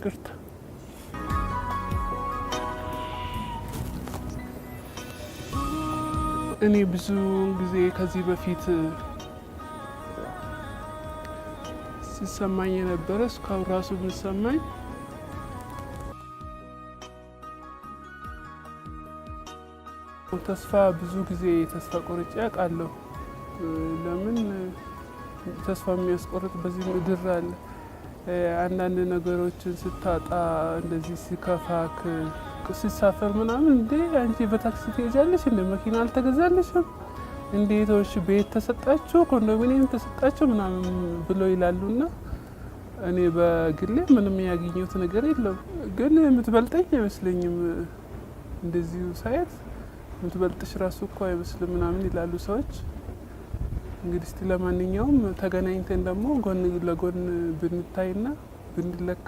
ይቅርታ። እኔ ብዙ ጊዜ ከዚህ በፊት ሲሰማኝ የነበረ እስካሁን ራሱ የሚሰማኝ ተስፋ ብዙ ጊዜ ተስፋ ቆርጬ አውቃለሁ። ለምን ተስፋ የሚያስቆርጥ በዚህ ምድር አለ። አንዳንድ ነገሮችን ስታጣ እንደዚህ ሲከፋክ ሲሳፈር ምናምን እንዴ አንቺ በታክሲ ትሄጃለሽ እንደ መኪና አልተገዛለሽም እንዴት ወሽ ቤት ተሰጣችሁ ኮንዶሚኒየም ተሰጣችሁ ምናምን ብሎ ይላሉና እኔ በግሌ ምንም ያገኘሁት ነገር የለም። ግን የምትበልጠኝ አይመስለኝም። እንደዚሁ ሳይት የምትበልጥሽ ራሱ እኮ አይመስልም ምናምን ይላሉ ሰዎች። እንግዲህ እስቲ ለማንኛውም ተገናኝተን ደግሞ ጎን ለጎን ብንታይና ብንለካ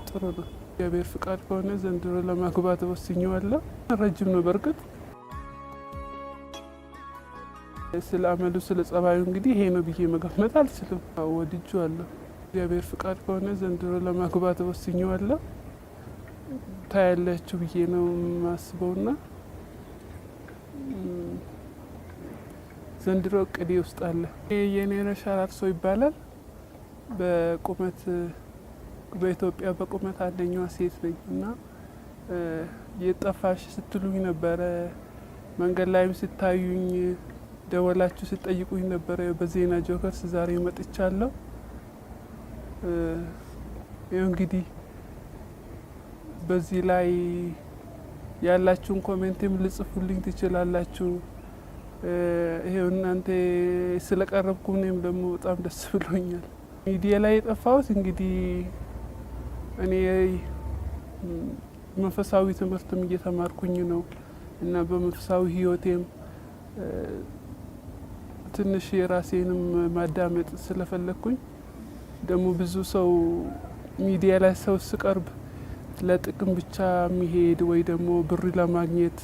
ጥሩ ነው። እግዚአብሔር ፍቃድ ከሆነ ዘንድሮ ለማግባት ወስኜዋለሁ። ረጅም ነው በርግጥ። ስለ አመሉ ስለ ጸባዩ እንግዲህ ይሄ ነው ብዬ መገመት አልችልም። ወድጄዋለሁ። እግዚአብሔር ፍቃድ ከሆነ ዘንድሮ ለማግባት ወስኜዋለሁ። ታያላችሁ ብዬ ነው የማስበውና ዘንድሮ እቅዴ ውስጥ አለ። የኔነሽ አራርሶ ይባላል። በቁመት በኢትዮጵያ በቁመት አንደኛዋ ሴት ነኝ እና የጠፋሽ ስትሉኝ ነበረ። መንገድ ላይም ስታዩኝ ደወላችሁ ስጠይቁኝ ነበረ። በዜና ጆከርስ ዛሬ መጥቻለሁ። ይኸው እንግዲህ በዚህ ላይ ያላችሁን ኮሜንትም ልጽፉልኝ ትችላላችሁ። ይሄው እናንተ ስለቀረብኩ እኔም ደግሞ በጣም ደስ ብሎኛል። ሚዲያ ላይ የጠፋሁት እንግዲህ እኔ መንፈሳዊ ትምህርትም እየተማርኩኝ ነው እና በመንፈሳዊ ሕይወቴም ትንሽ የራሴንም ማዳመጥ ስለፈለግኩኝ ደግሞ ብዙ ሰው ሚዲያ ላይ ሰው ስቀርብ ለጥቅም ብቻ የሚሄድ ወይ ደግሞ ብር ለማግኘት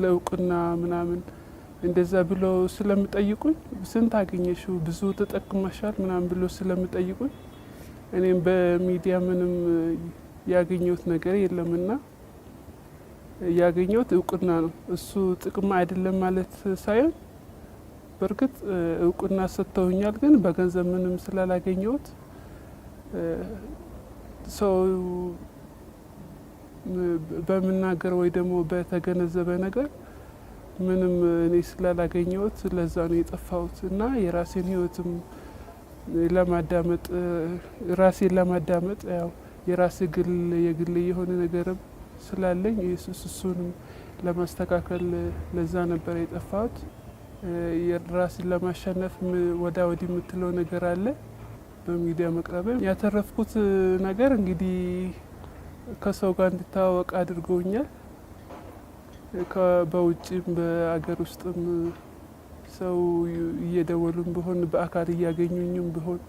ለእውቅና ምናምን እንደዛ ብሎ ስለምጠይቁኝ ስንት አገኘሽው ብዙ ተጠቅመሻል ምናምን ብሎ ስለምጠይቁኝ እኔም በሚዲያ ምንም ያገኘሁት ነገር የለምና ያገኘሁት እውቅና ነው። እሱ ጥቅም አይደለም ማለት ሳይሆን በእርግጥ እውቅና ሰጥተውኛል፣ ግን በገንዘብ ምንም ስላላገኘሁት ሰው በምናገር ወይ ደግሞ በተገነዘበ ነገር ምንም እኔ ስላላገኘሁት ለዛ ነው የጠፋሁት እና የራሴን ህይወትም ለማዳመጥ ራሴን ለማዳመጥ ያው የራሴ የግል የሆነ ነገርም ስላለኝ እሱንም ለማስተካከል ለዛ ነበር የጠፋሁት። የራሴን ለማሸነፍ ወዳ ወዲህ የምትለው ነገር አለ። በሚዲያ መቅረብ ያተረፍኩት ነገር እንግዲህ ከሰው ጋር እንድታወቅ አድርገውኛል። በውጭም በአገር ውስጥም ሰው እየደወሉም ቢሆን በአካል እያገኙኝም ቢሆን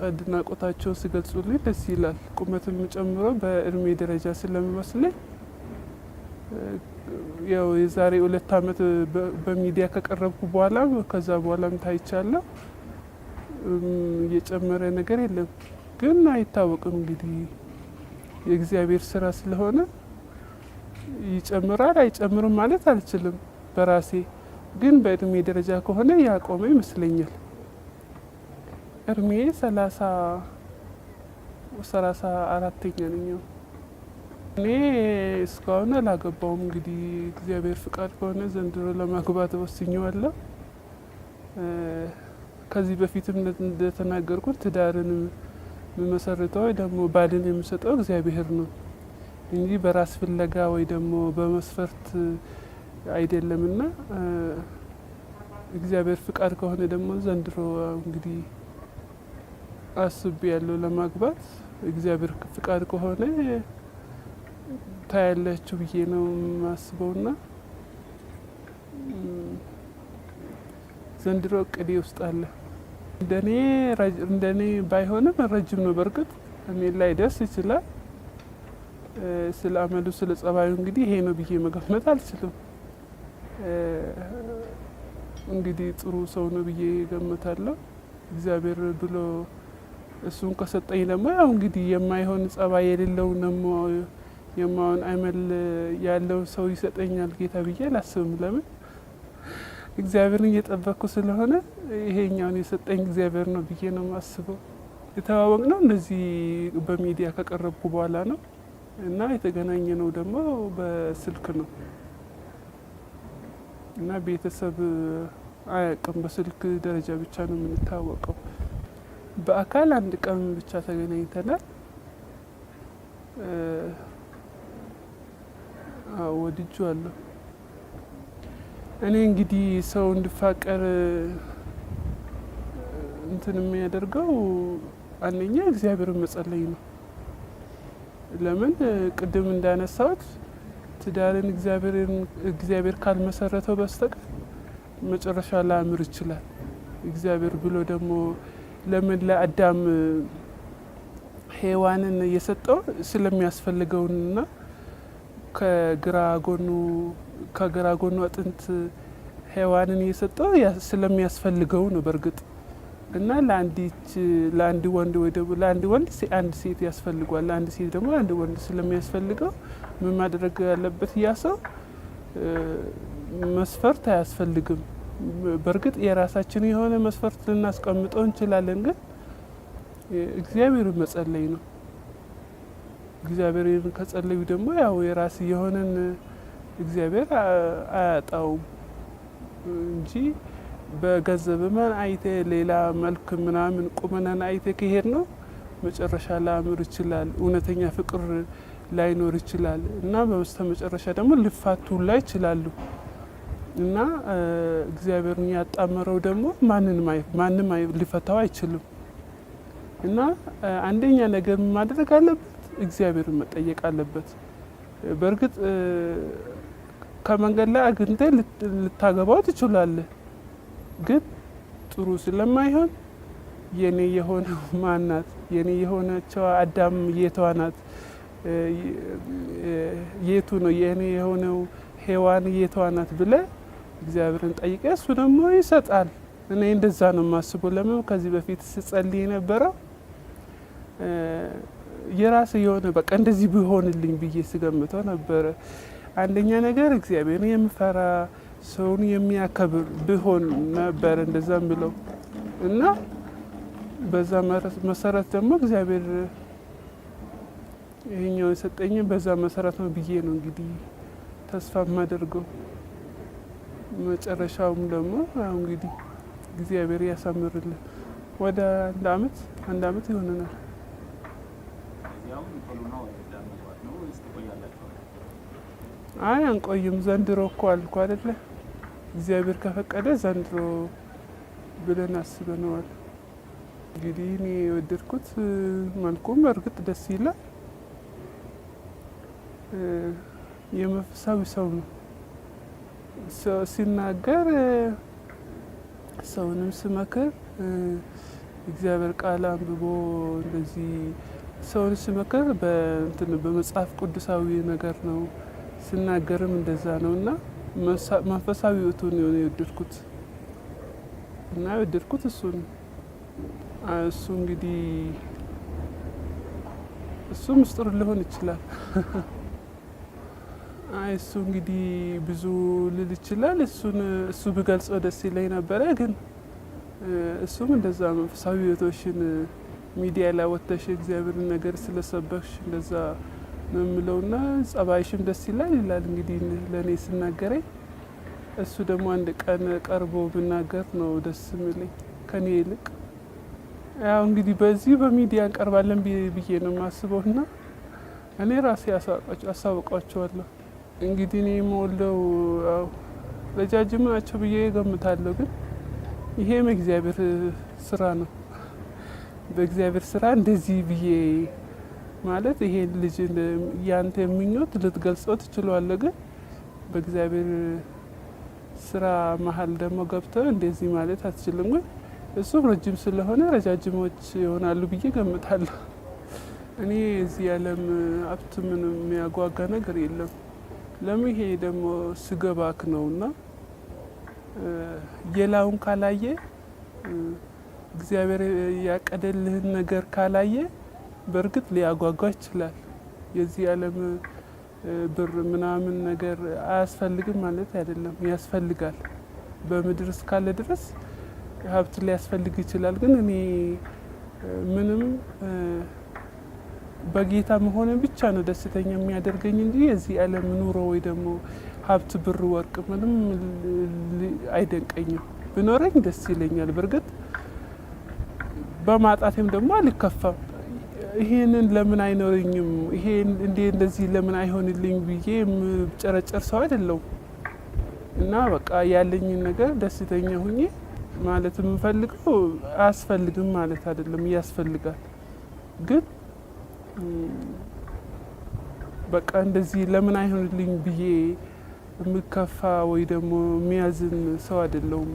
አድናቆታቸው ሲገልጹልኝ ደስ ይላል። ቁመትም ጨምሮ በእድሜ ደረጃ ስለሚመስለኝ ያው የዛሬ 2 አመት በሚዲያ ከቀረብኩ በኋላ ከዛ በኋላም ታይቻለሁ። እየጨመረ ነገር የለም፣ ግን አይታወቅም። እንግዲህ የእግዚአብሔር ስራ ስለሆነ ይጨምራል አይጨምርም ማለት አልችልም በራሴ። ግን በእድሜ ደረጃ ከሆነ ያቆመ ይመስለኛል። እድሜ 34ኛ ነኝ። እኔ እስካሁን አላገባውም። እንግዲህ እግዚአብሔር ፍቃድ ከሆነ ዘንድሮ ለማግባት ወስኜዋለሁ። ከዚህ በፊትም እንደተናገርኩት ትዳርን የምመሰርተው ወይ ደግሞ ባልን የምሰጠው እግዚአብሔር ነው እንጂ በራስ ፍለጋ ወይ ደግሞ በመስፈርት አይደለምና እግዚአብሔር ፍቃድ ከሆነ ደግሞ ዘንድሮ እንግዲህ አስቤያለሁ ለማግባት። እግዚአብሔር ፍቃድ ከሆነ ታያላችሁ ብዬ ነው የማስበውና ዘንድሮ እቅዴ ውስጥ አለ። እንደኔ ባይሆንም ረጅም ነው በርግጥ እኔ ላይ ደርስ ይችላል። ስለ አመሉ ስለ ጸባዩ እንግዲህ ይሄ ነው ብዬ መገመት አልችልም። እንግዲህ ጥሩ ሰው ነው ብዬ ገምታለሁ። እግዚአብሔር ብሎ እሱን ከሰጠኝ ደግሞ ያው እንግዲህ የማይሆን ጸባይ የሌለው ደግሞ የማይሆን አመል ያለው ሰው ይሰጠኛል ጌታ ብዬ አላስብም። ለምን እግዚአብሔርን እየጠበቅኩ ስለሆነ ይሄኛውን የሰጠኝ እግዚአብሔር ነው ብዬ ነው የማስበው። የተዋወቅ ነው እንደዚህ በሚዲያ ከቀረብኩ በኋላ ነው እና የተገናኘ ነው ደግሞ በስልክ ነው እና ቤተሰብ አያውቅም። በስልክ ደረጃ ብቻ ነው የምንታወቀው። በአካል አንድ ቀን ብቻ ተገናኝተናል። ወድጄዋለሁ። እኔ እንግዲህ ሰው እንዲፋቀር እንትን የሚያደርገው አንደኛ እግዚአብሔርን መጸለይ ነው። ለምን ቅድም እንዳነሳሁት ትዳርን እግዚአብሔር ካልመሰረተው በስተቀር መጨረሻ ላያምር ይችላል። እግዚአብሔር ብሎ ደግሞ ለምን ለአዳም ሔዋንን የሰጠው ስለሚያስፈልገውና ከግራ ጎኑ አጥንት ሔዋንን የሰጠው ስለሚያስፈልገው ነው በእርግጥ እና ለአንድ ወንድ ወይ ደግሞ ለአንድ ወንድ አንድ ሴት ያስፈልጓል። ለአንድ ሴት ደግሞ አንድ ወንድ ስለሚያስፈልገው ምን ማድረግ ያለበት ያ ሰው መስፈርት አያስፈልግም። በእርግጥ የራሳችን የሆነ መስፈርት ልናስቀምጠው እንችላለን፣ ግን እግዚአብሔርን መጸለይ ነው። እግዚአብሔርን ከጸለዩ ደግሞ ያው የራስ የሆነን እግዚአብሔር አያጣውም እንጂ በገንዘብመን አይቴ ሌላ መልክ ምናምን ቁመናን አይቴ ከሄድ ነው መጨረሻ ላያምር ይችላል። እውነተኛ ፍቅር ላይኖር ይችላል እና በስተ መጨረሻ ደግሞ ሊፋቱ ላይ ይችላሉ እና እግዚአብሔርን ያጣመረው ደግሞ ማንም ሊፈታው አይችልም። እና አንደኛ ነገር ማድረግ አለበት፣ እግዚአብሔርን መጠየቅ አለበት። በእርግጥ ከመንገድ ላይ አግኝተ ልታገባው ትችላለህ፣ ግን ጥሩ ስለማይሆን የኔ የሆነው ማናት፣ የኔ የሆነችው አዳም የቷ ናት፣ የቱ ነው የኔ የሆነው ሔዋን የቷ ናት ብለህ እግዚአብሔርን ጠይቀ እሱ ደግሞ ይሰጣል። እኔ እንደዛ ነው የማስበው። ለምን ከዚህ በፊት ስጸልይ የነበረው የራስ የሆነ በቃ እንደዚህ ቢሆንልኝ ብዬ ስገምተው ነበረ። አንደኛ ነገር እግዚአብሔርን የሚፈራ ሰውን የሚያከብር ቢሆን ነበር እንደዛ ብለው እና በዛ መሰረት ደግሞ እግዚአብሔር ይሄኛው የሰጠኝ በዛ መሰረት ነው ብዬ ነው እንግዲህ ተስፋ የማደርገው። መጨረሻውም ደግሞ ያው እንግዲህ እግዚአብሔር ያሳምርልን። ወደ አንድ አመት ይሆነናል። አይ አንቆይም። ዘንድሮ እኮ አልኩ አይደለ? እግዚአብሔር ከፈቀደ ዘንድሮ ብለን አስበነዋል። እንግዲህ እኔ የወደድኩት መልኩም እርግጥ ደስ ይላል። የመንፈሳዊ ሰው ነው። ሲናገር ሰውንም ስመክር እግዚአብሔር ቃል አንብቦ እንደዚህ ሰውን ስመክር በመጽሐፍ ቅዱሳዊ ነገር ነው፣ ስናገርም እንደዛ ነው እና መንፈሳዊ ህይወቱን ነው የወደድኩት እና የወደድኩት እሱ ነው። እሱ እንግዲህ እሱ ምስጢር ሊሆን ይችላል። እሱ እንግዲህ ብዙ ልል ይችላል። እሱ ቢገልጸው ደስ ይለኝ ነበረ፣ ግን እሱም እንደዛ መንፈሳዊ ህይወቶችን ሚዲያ ላይ ወጥተሽ እግዚአብሔርን ነገር ስለሰበክሽ እንደዛ ነው የምለውና ጸባይሽም ደስ ይላል እንግዲህ ለእኔ ስናገረኝ። እሱ ደግሞ አንድ ቀን ቀርቦ ብናገር ነው ደስ የሚለኝ ከኔ ይልቅ። ያው እንግዲህ በዚህ በሚዲያ እንቀርባለን ብዬ ነው የማስበው እና እኔ ራሴ አሳውቃቸዋለሁ። እንግዲህ እኔ የምወልደው ረጃጅም ናቸው ብዬ ገምታለሁ፣ ግን ይሄም እግዚአብሔር ስራ ነው። በእግዚአብሔር ስራ እንደዚህ ብዬ ማለት ይሄን ልጅ ያንተ ምኞት ልትገልጸው ትችላለህ፣ ግን በእግዚአብሔር ስራ መሀል ደግሞ ገብተው እንደዚህ ማለት አትችልም። ግን እሱም ረጅም ስለሆነ ረጃጅሞች ይሆናሉ ብዬ ገምታለሁ። እኔ እዚህ ዓለም ሀብት ምንም የሚያጓጓ ነገር የለም። ለምን ይሄ ደግሞ ስገባክ ነውና የላውን ካላየ እግዚአብሔር ያቀደልህን ነገር ካላየ በእርግጥ ሊያጓጓ ይችላል። የዚህ ዓለም ብር ምናምን ነገር አያስፈልግም ማለት አይደለም፣ ያስፈልጋል። በምድር እስካለ ድረስ ሀብት ሊያስፈልግ ይችላል። ግን እኔ ምንም በጌታ መሆን ብቻ ነው ደስተኛ የሚያደርገኝ እንጂ የዚህ ዓለም ኑሮ ወይ ደግሞ ሀብት፣ ብር፣ ወርቅ ምንም አይደንቀኝም። ብኖረኝ ደስ ይለኛል። በእርግጥ በማጣቴም ደግሞ አልከፋም። ይሄንን ለምን አይኖረኝም፣ ይሄ እንደዚህ ለምን አይሆንልኝ ብዬ የምጨረጨር ሰው አይደለሁም። እና በቃ ያለኝን ነገር ደስተኛ ሁኜ ማለት የምፈልገው አያስፈልግም ማለት አይደለም፣ ያስፈልጋል። ግን በቃ እንደዚህ ለምን አይሆንልኝ ብዬ የምከፋ ወይ ደግሞ የሚያዝን ሰው አይደለሁም።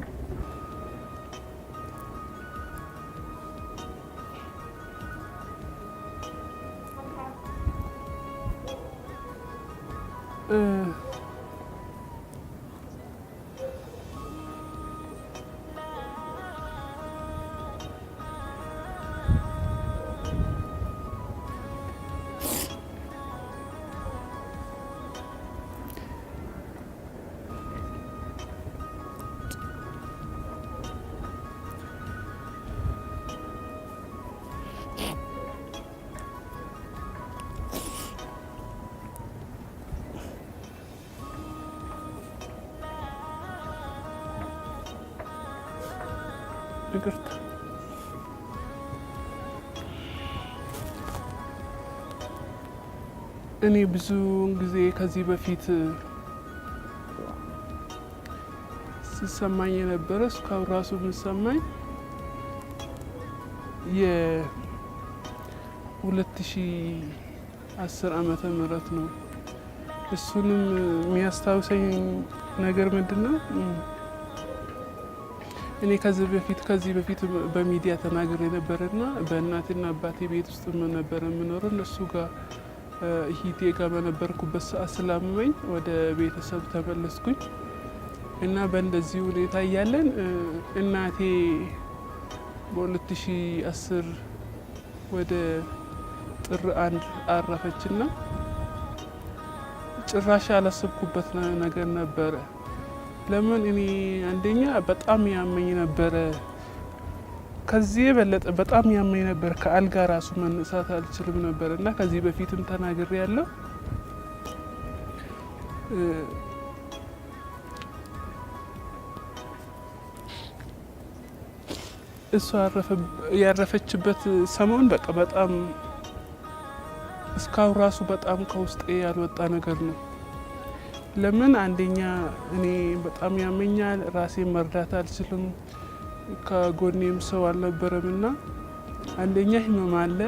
ይቅርታ እኔ ብዙውን ጊዜ ከዚህ በፊት ሲሰማኝ የነበረ እስካሁን ራሱ የምሰማኝ የ2010 ዓመተ ምህረት ነው። እሱንም የሚያስታውሰኝ ነገር ምንድነው? እኔ ከዚህ በፊት በሚዲያ ተናግሬ ነበርና በእናቴና አባቴ ቤት ውስጥ ነበር የምኖረው። እነሱ ጋር እህቴ ጋር በነበርኩበት ሰዓት ስላመመኝ ወደ ቤተሰብ ተመለስኩኝ እና በእንደዚህ ሁኔታ እያለን እናቴ በ2010 ወደ ጥር 1 አረፈችና ጭራሽ ያላሰብኩበት ነገር ነበረ። ለምን እኔ አንደኛ በጣም ያመኝ ነበረ፣ ከዚህ የበለጠ በጣም ያመኝ ነበር። ከአልጋ ራሱ መነሳት አልችልም ነበር እና ከዚህ በፊትም ተናግሬ ያለው እሷ ያረፈችበት ሰሞን በቃ በጣም እስካሁን ራሱ በጣም ከውስጤ ያልወጣ ነገር ነው። ለምን አንደኛ እኔ በጣም ያመኛል፣ ራሴን መርዳት አልችልም፣ ከጎኔም ሰው አልነበረም እና አንደኛ ህመም አለ፣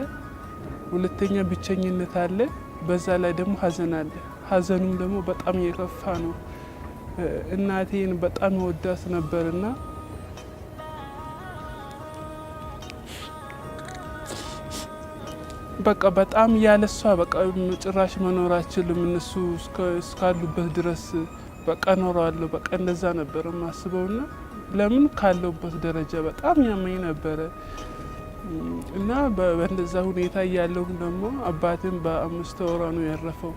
ሁለተኛ ብቸኝነት አለ፣ በዛ ላይ ደግሞ ሀዘን አለ። ሀዘኑም ደግሞ በጣም የከፋ ነው። እናቴን በጣም ወዳት ነበርና በቃ በጣም ያለሷ በቃ ጭራሽ መኖር አልችልም፣ እነሱ እስካሉበት ድረስ በቃ እኖራለሁ፣ በቃ እንደዛ ነበር የማስበውና ለምን ካለውበት ደረጃ በጣም ያመኝ ነበረ እና በእንደዛ ሁኔታ እያለሁም ደግሞ አባቴም በ5 ወሯ ነው ያረፈው።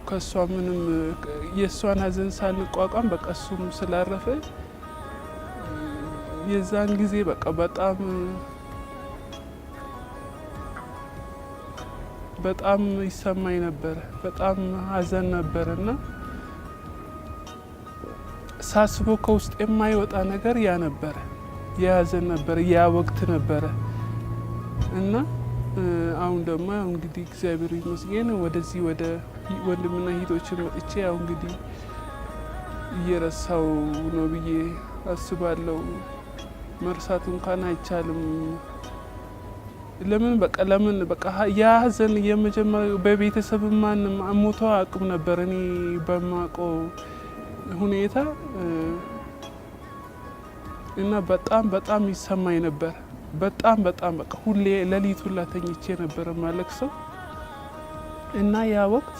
ከሷ ምንም የእሷን ሀዘን ሳንቋቋም በቃ እሱም ስላረፈ የዛን ጊዜ በቃ በጣም ይሰማኝ ነበረ፣ በጣም ሀዘን ነበረ እና ሳስቦ ከውስጥ የማይወጣ ነገር ያ ነበረ፣ ያ ሀዘን ነበረ፣ ያ ወቅት ነበረ እና አሁን ደግሞ እንግዲህ እግዚአብሔር ይመስገን ወደዚህ ወደ ወንድምና እህቶችን መጥቼ ያው እንግዲህ እየረሳው ነው ብዬ አስባለሁ። መርሳት እንኳን አይቻልም። ለምን በቃ ያ ሀዘን የመጀመሪያው በቤተሰብ ማንም ሞቶ አቅም ነበር። እኔ በማውቀው ሁኔታ እና በጣም ይሰማኝ ነበር። በጣም በቃ ሁሌ ሌሊት ሁላ ተኝቼ ነበር ማለቅሰው እና ያ ወቅት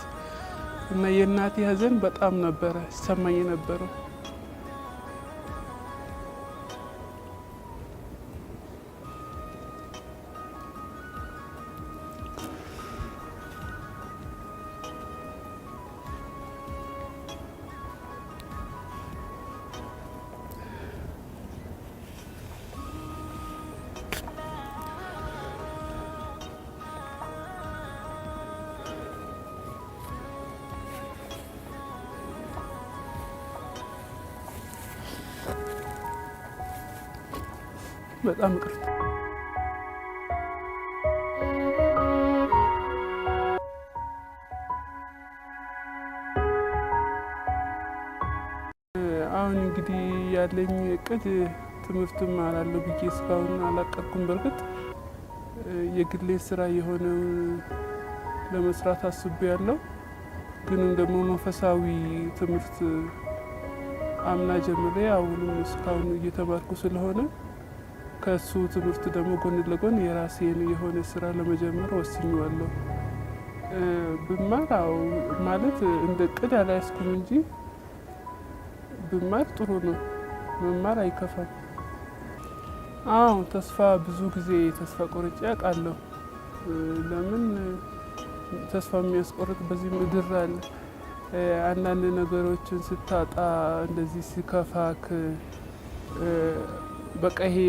እና የእናቴ ሀዘን በጣም ነበረ ይሰማኝ ነበረው። በጣም ይቅርታ። አሁን እንግዲህ ያለኝ እቅድ ትምህርት እማራለሁ ብዬ እስካሁን አላቀድኩም። በእርግጥ የግሌ ስራ የሆነው ለመስራት አስቤያለሁ። ግን ደግሞ መንፈሳዊ ትምህርት አምና ጀምሬ አሁንም እስካሁን እየተማርኩ ስለሆነ ከሱ ትምህርት ደግሞ ጎን ለጎን የራሴን የሆነ ስራ ለመጀመር ወስኜዋለሁ። ብማር ማለት እንደ እቅድ አላያስኩም እንጂ ብማር ጥሩ ነው። መማር አይከፋም። ተስፋ ብዙ ጊዜ ተስፋ ቆርጬ አውቃለሁ። ለምን ተስፋ የሚያስቆርጥ በዚህ ምድር አለ። አንዳንድ ነገሮችን ስታጣ እንደዚህ ሲከፋክ በቃ ይሄ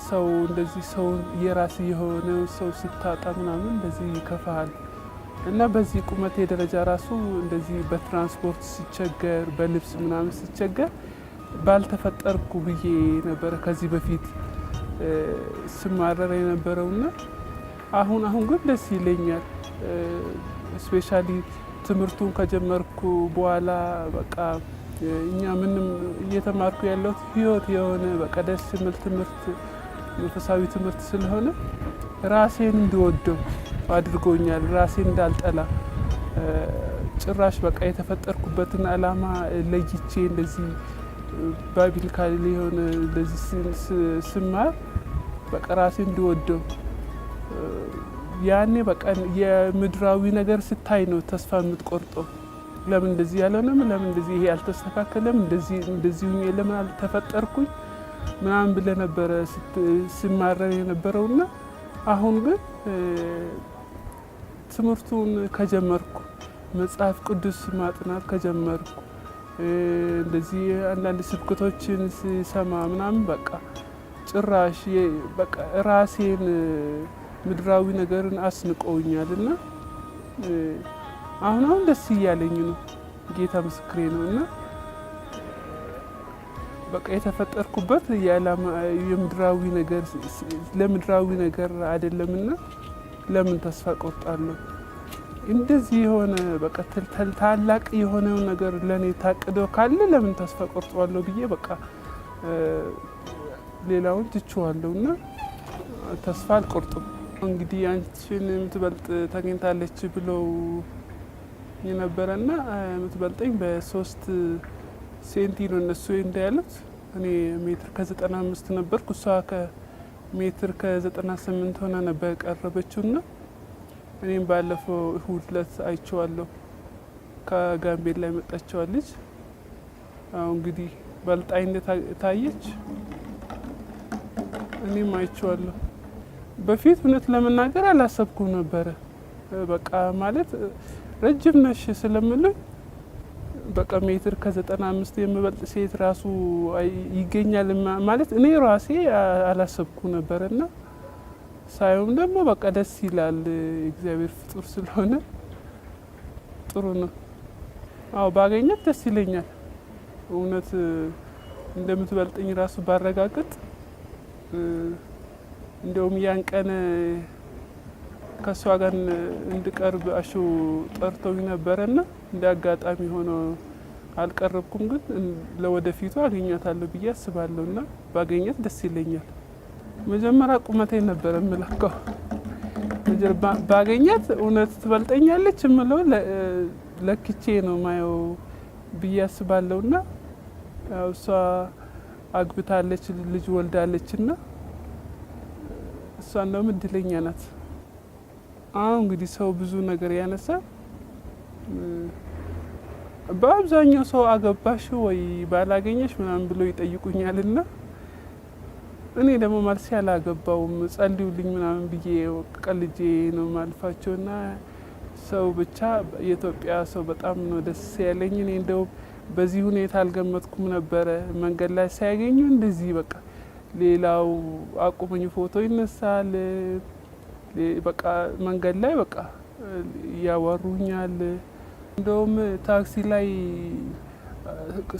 ሰው እንደዚህ ሰው የራስ የሆነ ሰው ስታጣ ምናምን እንደዚህ ይከፋል። እና በዚህ ቁመቴ ደረጃ ራሱ እንደዚህ በትራንስፖርት ሲቸገር በልብስ ምናምን ሲቸገር ባልተፈጠርኩ ብዬ ነበረ ከዚህ በፊት ስማረር የነበረውና አሁን ግን ደስ ይለኛል። ስፔሻሊ ትምህርቱን ከጀመርኩ በኋላ በቃ እኛ ምንም እየተማርኩ ያለሁት ህይወት የሆነ በቃ ደስ የሚል ትምህርት መንፈሳዊ ትምህርት ስለሆነ ራሴን እንድወደው አድርጎኛል። ራሴን እንዳልጠላ ጭራሽ በቃ የተፈጠርኩበትን አላማ ለይቼ እንደዚህ ባይብሊካል የሆነ እንደዚህ ስማር በቃ ራሴን እንድወደው ያኔ በቃ የምድራዊ ነገር ስታይ ነው ተስፋ የምትቆርጠው። ለምን እንደዚህ ያለንም ለምን እንደዚህ ይሄ አልተስተካከለም እንደዚህ ሁኜ ለምን አልተፈጠርኩኝ ምናምን ብለህ ነበረ ስማረር የነበረውና አሁን ግን ትምህርቱን ከጀመርኩ መጽሐፍ ቅዱስ ማጥናት ከጀመርኩ እንደዚህ አንዳንድ ስብከቶችን ሲሰማ ምናምን በቃ ጭራሽ በቃ ራሴን ምድራዊ ነገርን አስንቀውኛልና አሁን ደስ እያለኝ ነው። ጌታ ምስክሬ ነውና በቃ የተፈጠርኩበት የምድራዊ ነገር ለምድራዊ ነገር አይደለምና ለምን ተስፋ ቆርጣለሁ? እንደዚህ የሆነ በቃ ታላቅ የሆነው ነገር ለኔ ታቅዶ ካለ ለምን ተስፋ ቆርጣለሁ ብዬ በቃ ሌላውን ትቼዋለሁና ተስፋ አልቆርጥም። እንግዲህ አንቺን የምትበልጥ ተገኝታለች ብለው የነበረና የምትበልጠኝ በ3 ሴንቲ ነው እነሱ እንዳያሉት። እኔ ሜትር ከ95 ነበርኩ፣ እሷ ከሜትር ከ98 ሆና ነበር ቀረበችውና እኔም ባለፈው እሁድ ዕለት አይቼዋለሁ። ከጋምቤላ የመጣችዋለች። አሁን እንግዲህ በልጣኝ ታየች። እኔም አይቼዋለሁ። በፊት እውነት ለመናገር አላሰብኩም ነበረ። በቃ ማለት ረጅም ነሽ ስለምልኝ በቃ ሜትር ከ95 የምበልጥ ሴት ራሱ ይገኛል ማለት እኔ ራሴ አላሰብኩ ነበርና ሳይሆን ደግሞ በቃ ደስ ይላል። እግዚአብሔር ፍጡር ስለሆነ ጥሩ ነው። ባገኘት ደስ ይለኛል። እውነት እንደምትበልጠኝ ራሱ ባረጋግጥ እንደውም ያን ቀን ከሷ ጋር እንድቀርብ አሹ ጠርተውኝ ነበረና እንደ አጋጣሚ ሆኖ አልቀረብኩም። ግን ለወደፊቱ አገኛታለሁ ብዬ አስባለሁና ባገኘት ደስ ይለኛል። መጀመሪያ ቁመቴ ነበር የምለካው። ባገኘት እውነት ትበልጠኛለች የምለው ለክቼ ነው ማየው ብዬ አስባለሁና እሷ አግብታለች፣ ልጅ ወልዳለችና እሷ እንደውም እድለኛ ናት። እንግዲህ ሰው ብዙ ነገር ያነሳል። በአብዛኛው ሰው አገባሽ ወይ ባላገኘሽ ምናምን ብሎ ይጠይቁኛልና እኔ ደግሞ መልስ ያላገባውም ጸልዩልኝ ምናምን ብዬ ቀልጄ ነው ማልፋቸውና ሰው ብቻ የኢትዮጵያ ሰው በጣም ነው ደስ ያለኝ። እኔ እንደውም በዚህ ሁኔታ አልገመትኩም ነበረ። መንገድ ላይ ሳያገኙ እንደዚህ በቃ ሌላው አቁመኝ ፎቶ ይነሳል። በቃ መንገድ ላይ በቃ ያወሩኛል። እንደውም ታክሲ ላይ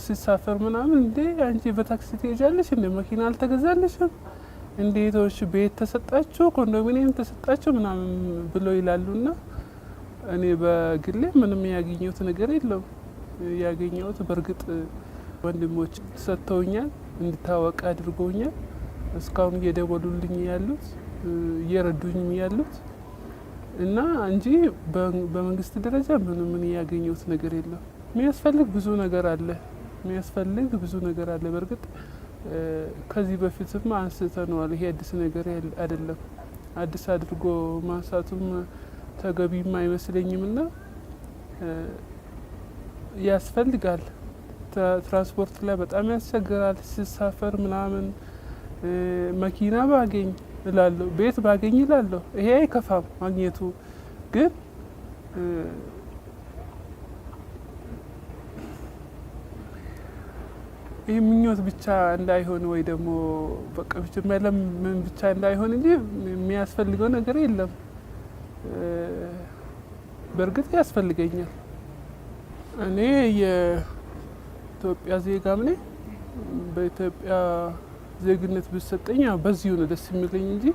ሲሳፈር ምናምን እንዴ አንቺ በታክሲ ትሄጃለሽ እንደ መኪና አልተገዛልሽም እንዴቶች ቤት ተሰጣችሁ፣ ኮንዶሚኒየም ተሰጣችሁ ምናምን ብለው ይላሉና እኔ በግሌ ምንም ያገኘሁት ነገር የለም። ያገኘሁት በእርግጥ ወንድሞች ሰጥተውኛል፣ እንድታወቅ አድርገውኛል። እስካሁን እየደወሉልኝ ያሉት እየረዱኝም ያሉት እና እንጂ በመንግስት ደረጃ ምንም ያገኘሁት ነገር የለም። የሚያስፈልግ ብዙ ነገር አለ፣ የሚያስፈልግ ብዙ ነገር አለ። በእርግጥ ከዚህ በፊትም አንስተነዋል። ይሄ አዲስ ነገር አይደለም። አዲስ አድርጎ ማንሳቱም ተገቢም አይመስለኝም እና ያስፈልጋል። ትራንስፖርት ላይ በጣም ያስቸግራል። ሲሳፈር ምናምን መኪና ባገኝ እላለሁ፣ ቤት ባገኝ እላለሁ። ይሄ አይከፋም ማግኘቱ፣ ግን ይህ ምኞት ብቻ እንዳይሆን ወይ ደግሞ በቃ ብቻ መለመን ብቻ እንዳይሆን እንጂ የሚያስፈልገው ነገር የለም። በእርግጥ ያስፈልገኛል። እኔ የኢትዮጵያ ዜጋም ነኝ። በኢትዮጵያ ዜግነት ብሰጠኝ በዚሁ ነው ደስ የሚለኝ እንጂ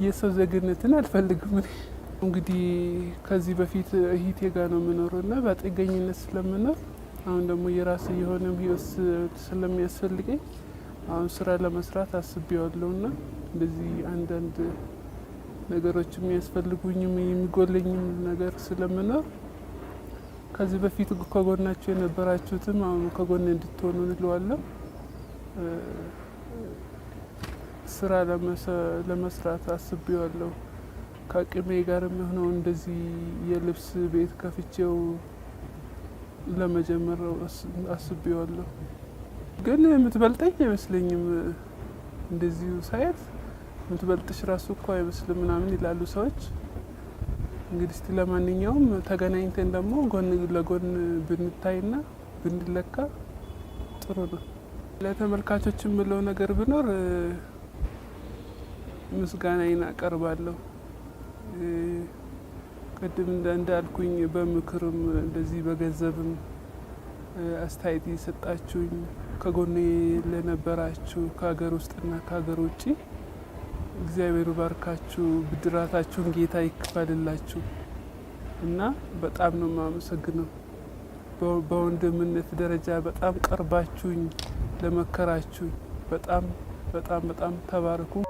የሰው ዜግነትን አልፈልግም። እንግዲህ ከዚህ በፊት እህቴ ጋር ነው የምኖረው እና በጥገኝነት ስለምኖር አሁን ደግሞ የራሴ የሆነ ህይወት ስለሚያስፈልገኝ አሁን ስራ ለመስራት አስቤዋለሁ እና እንደዚህ አንዳንድ ነገሮች የሚያስፈልጉኝም የሚጎለኝም ነገር ስለምኖር ከዚህ በፊት ከጎናቸው የነበራችሁትም አሁን ከጎን እንድትሆኑ እንለዋለሁ። ስራ ለመስራት አስቤዋለሁ። ከአቅሜ ጋር የሚሆነው እንደዚህ የልብስ ቤት ከፍቼው ለመጀመር አስቤዋለሁ። ግን የምትበልጠኝ አይመስለኝም። እንደዚሁ ሳይት የምትበልጥሽ ራሱ እኮ አይመስልም ምናምን ይላሉ ሰዎች። እንግዲህ እስቲ ለማንኛውም ተገናኝተን ደግሞ ጎን ለጎን ብንታይና ብንለካ ጥሩ ነው። ለተመልካቾች የምለው ነገር ብኖር ምስጋናዬን አቀርባለሁ። ቅድም እንዳልኩኝ በምክርም እንደዚህ በገንዘብም አስተያየት የሰጣችሁኝ ከጎኔ ለነበራችሁ ከሀገር ውስጥና ከሀገር ውጭ እግዚአብሔር ባርካችሁ፣ ብድራታችሁን ጌታ ይክፈልላችሁ እና በጣም ነው የማመሰግነው። በወንድምነት ደረጃ በጣም ቀርባችሁኝ ለመከራችሁ በጣም በጣም በጣም ተባረኩ